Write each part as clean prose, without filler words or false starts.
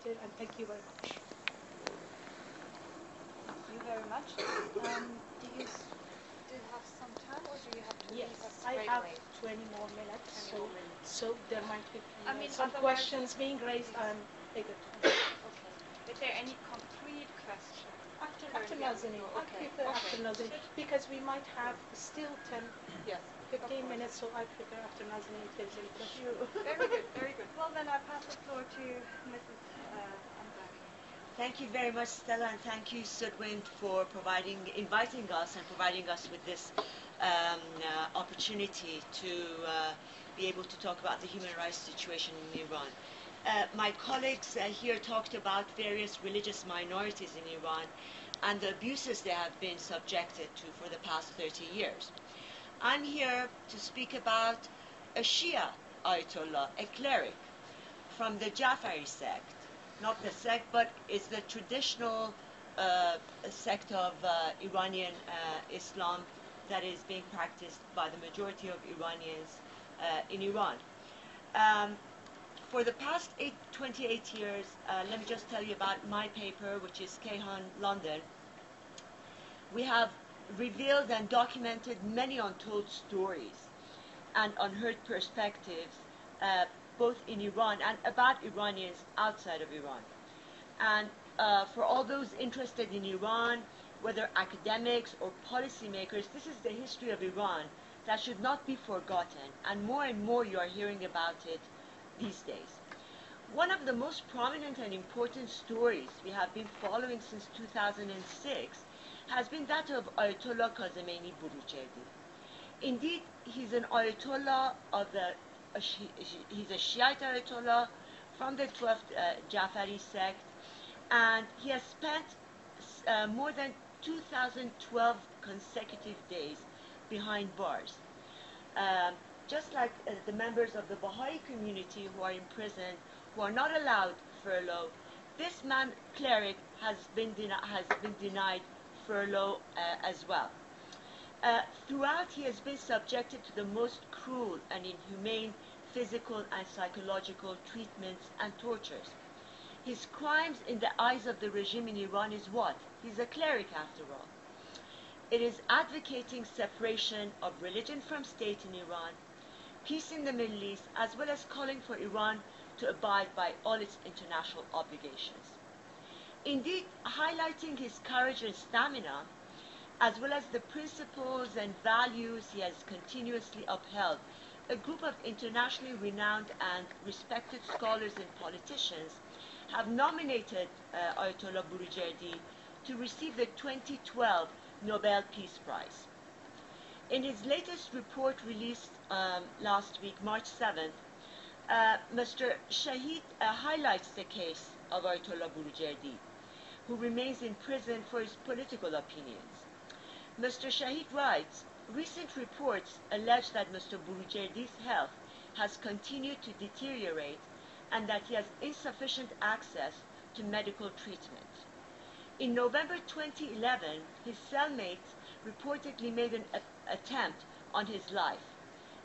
appreciated, and thank you very much. Thank you very much. Do you have some time, or do you have to leave us I straight have away? 20 more minutes, 20 more minutes. so there might be some otherwise- questions being raised. I'm eager to. Okay. Is there any concrete question? After Nazanin, Okay. after Nazanin, because we might have still 10, Yes. 15 minutes, so I prefer after Nazanin if there's any questions. Very good, very good. Well, then I pass the floor to Mrs. Ansari. Thank you very much, Stella, and thank you, Sudwin, for inviting us and providing us with this opportunity to be able to talk about the human rights situation in Iran. My colleagues here talked about various religious minorities in Iran and the abuses they have been subjected to for the past 30 years. I'm here to speak about a Shia Ayatollah, a cleric from the Jafari sect. Not the sect, but it's the traditional sect of Iranian Islam that is being practiced by the majority of Iranians in Iran. For the past 28 years, let me just tell you about my paper, which is Kayhan London. We have revealed and documented many untold stories and unheard perspectives, both in Iran and about Iranians outside of Iran. And for all those interested in Iran, whether academics or policymakers, this is the history of Iran that should not be forgotten, and more you are hearing about it these days. One of the most prominent and important stories we have been following since 2006 has been that of Ayatollah Kazemeni Burujerdi. Indeed, he's an Ayatollah of he's a Shiite Ayatollah from the 12th Jafari sect, and he has spent more than 2012 consecutive days behind bars. Just like the members of the Baha'i community who are in prison, who are not allowed furlough, this man, cleric, has been denied furlough as well. Throughout, he has been subjected to the most cruel and inhumane physical and psychological treatments and tortures. His crimes in the eyes of the regime in Iran is what? He's a cleric, after all. It is advocating separation of religion from state in Iran, peace in the Middle East, as well as calling for Iran to abide by all its international obligations. Indeed, highlighting his courage and stamina, as well as the principles and values he has continuously upheld, a group of internationally renowned and respected scholars and politicians have nominated Ayatollah Burujerdi to receive the 2012 Nobel Peace Prize. In his latest report released last week, March 7th, Mr. Shahid highlights the case of Ayatollah Burujerdi, who remains in prison for his political opinions. Mr. Shahid writes, recent reports allege that Mr. Burujerdi's health has continued to deteriorate and that he has insufficient access to medical treatment. In November 2011, his cellmates reportedly made an attempt on his life,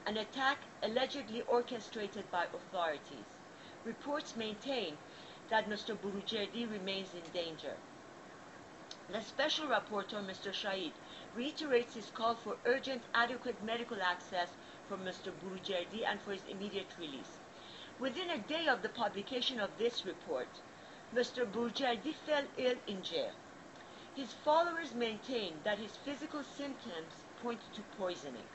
an attack allegedly orchestrated by authorities. Reports maintain that Mr. Burujerdi remains in danger. The Special Rapporteur, Mr. Shahid, reiterates his call for urgent, adequate medical access for Mr. Burujerdi and for his immediate release. Within a day of the publication of this report, Mr. Burujerdi fell ill in jail. His followers maintain that his physical symptoms point to poisoning.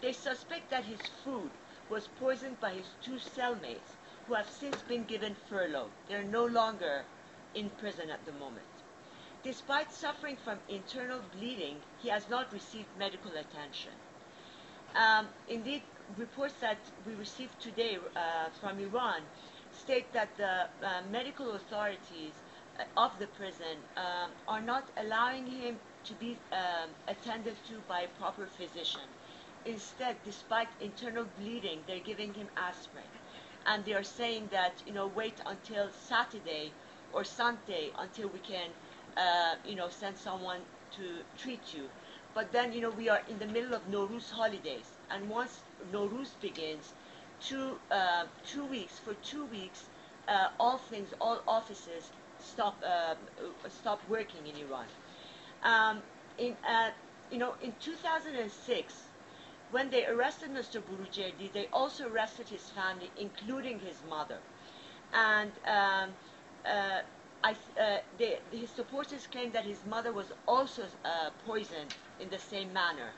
They suspect that his food was poisoned by his two cellmates, who have since been given furlough. They're no longer in prison at the moment. Despite suffering from internal bleeding, he has not received medical attention. Indeed, reports that we received today from Iran state that the medical authorities of the prison are not allowing him to be attended to by a proper physician. Instead, despite internal bleeding, they're giving him aspirin. And they are saying that, wait until Saturday or Sunday until we can, send someone to treat you. But then, we are in the middle of Nowruz holidays. And once Nowruz begins, for 2 weeks, all offices stop working in Iran. In 2006, when they arrested Mr. Burujerdi, they also arrested his family, including his mother. And his supporters claim that his mother was also poisoned in the same manner,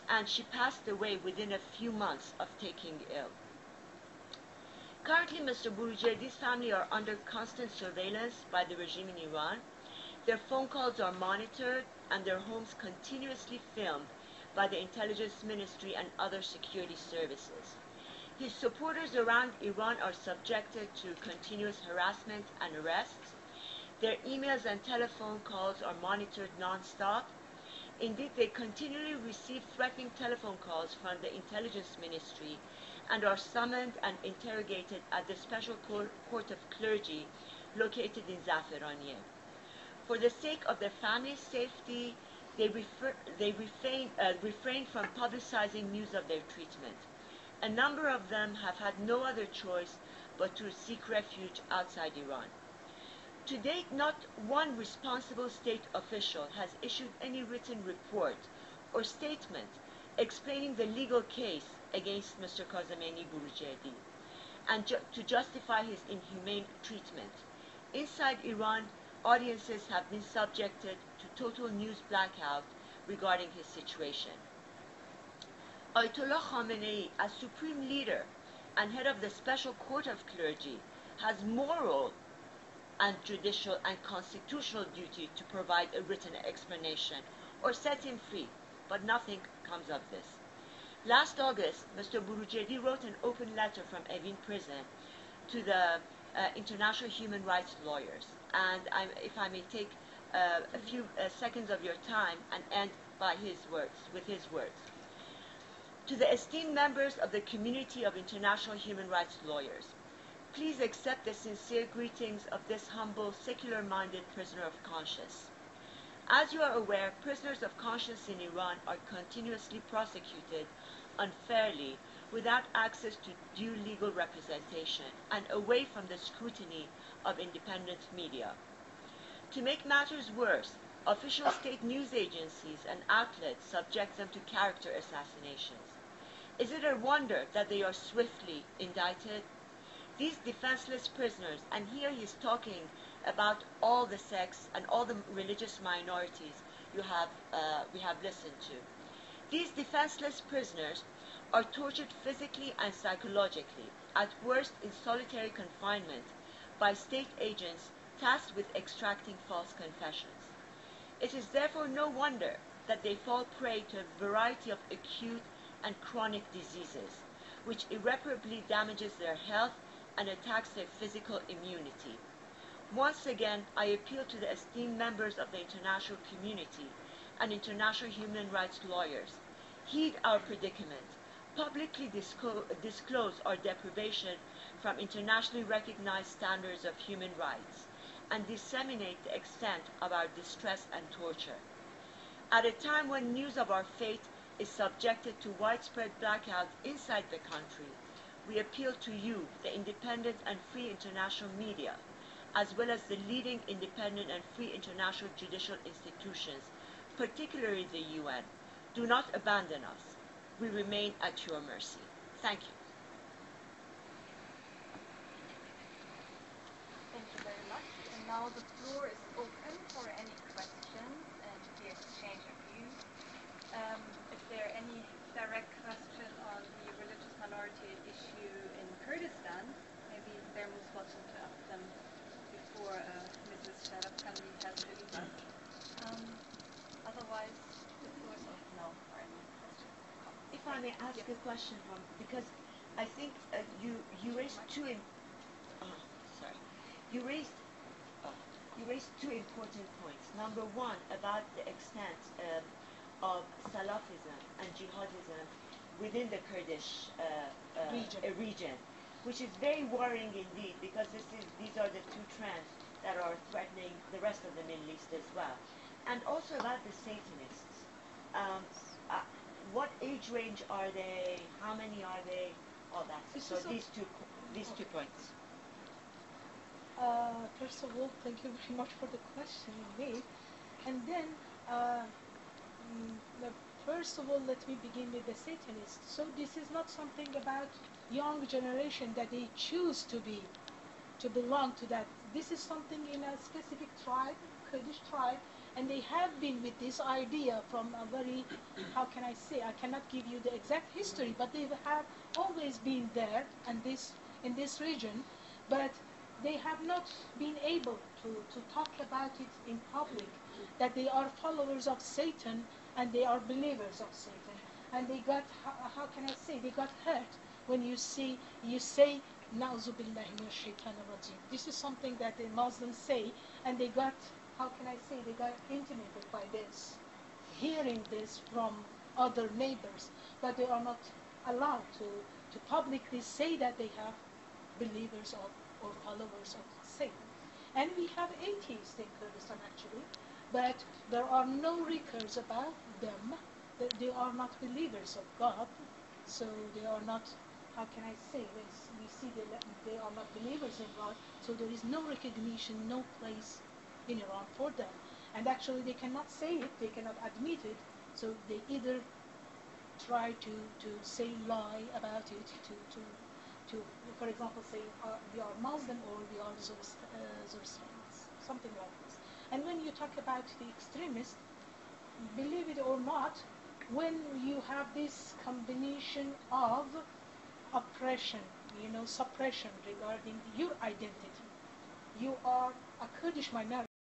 and she passed away within a few months of taking ill. Currently, Mr. Burujerdi's family are under constant surveillance by the regime in Iran. Their phone calls are monitored and their homes continuously filmed by the intelligence ministry and other security services. His supporters around Iran are subjected to continuous harassment and arrests. Their emails and telephone calls are monitored non-stop. Indeed, they continually receive threatening telephone calls from the intelligence ministry and are summoned and interrogated at the Special Court of Clergy located in Zafaraniye. For the sake of their family's safety, they refrain from publicizing news of their treatment. A number of them have had no other choice but to seek refuge outside Iran. To date, not one responsible state official has issued any written report or statement explaining the legal case against Mr. Kazemeni Burujerdi and to justify his inhumane treatment. Inside Iran, audiences have been subjected to total news blackout regarding his situation. Ayatollah Khamenei, as supreme leader and head of the Special Court of Clergy, has moral and judicial and constitutional duty to provide a written explanation or set him free, but nothing comes of this. Last August, Mr. Burujerdi wrote an open letter from Evin prison to the international human rights lawyers, and if I may take a few seconds of your time and end by with his words. To the esteemed members of the community of international human rights lawyers, please accept the sincere greetings of this humble, secular-minded prisoner of conscience. As you are aware, prisoners of conscience in Iran are continuously prosecuted unfairly without access to due legal representation and away from the scrutiny of independent media. To make matters worse, official state news agencies and outlets subject them to character assassinations. Is it a wonder that they are swiftly indicted? These defenseless prisoners, and here he's talking about all the sects and all the religious minorities we have listened to. These defenseless prisoners are tortured physically and psychologically, at worst in solitary confinement, by state agents tasked with extracting false confessions. It is therefore no wonder that they fall prey to a variety of acute and chronic diseases, which irreparably damages their health and attacks their physical immunity. Once again, I appeal to the esteemed members of the international community and international human rights lawyers. Heed our predicament, publicly disclose our deprivation from internationally recognized standards of human rights, and disseminate the extent of our distress and torture. At a time when news of our fate is subjected to widespread blackout inside the country, we appeal to you, the independent and free international media, as well as the leading independent and free international judicial institutions, particularly the UN. Do not abandon us. We remain at your mercy. Thank you. Thank you very much. And now the floor is open for any questions and the exchange of views. If there are any direct question on the religious minority issue in Kurdistan, maybe they're most welcome to ask them before Mrs. Sharafkandi has to leave us. Otherwise, the floor is open now for any questions. If I may ask a question because I think you raised you raised two important points. Number one, about the extent of Salafism and jihadism within the Kurdish region, which is very worrying indeed, because these are the two trends that are threatening the rest of the Middle East as well. And also about the Satanists. What age range are they? How many are they? All that. So these two points. First of all, thank you very much for the question indeed. And then, first of all, let me begin with the Satanists. So this is not something about young generation that they choose to belong to that. This is something in a specific tribe, Kurdish tribe, and they have been with this idea from a very, how can I say, I cannot give you the exact history, but they have always been there and in this region, but they have not been able to talk about it in public, that they are followers of Satan and they are believers of Satan. And they got, how can I say, they got hurt when you say, Na'uzu billahi minash shaitanir rajim. This is something that the Muslims say, and they got, how can I say, they got intimidated by this, hearing this from other neighbors, but they are not allowed to publicly say that they have believers of or followers of Satan. And we have atheists in Kurdistan actually, but there are no records about them. They are not believers of God, so they are not, how can I say, we see they are not believers in God, so there is no recognition, no place in Iran for them. And actually they cannot say it, they cannot admit it, so they either try to say lie about it, to for example, say we are Muslim or we are Zoroastrians, something like this. And when you talk about the extremists, believe it or not, when you have this combination of oppression, suppression regarding your identity, you are a Kurdish minority.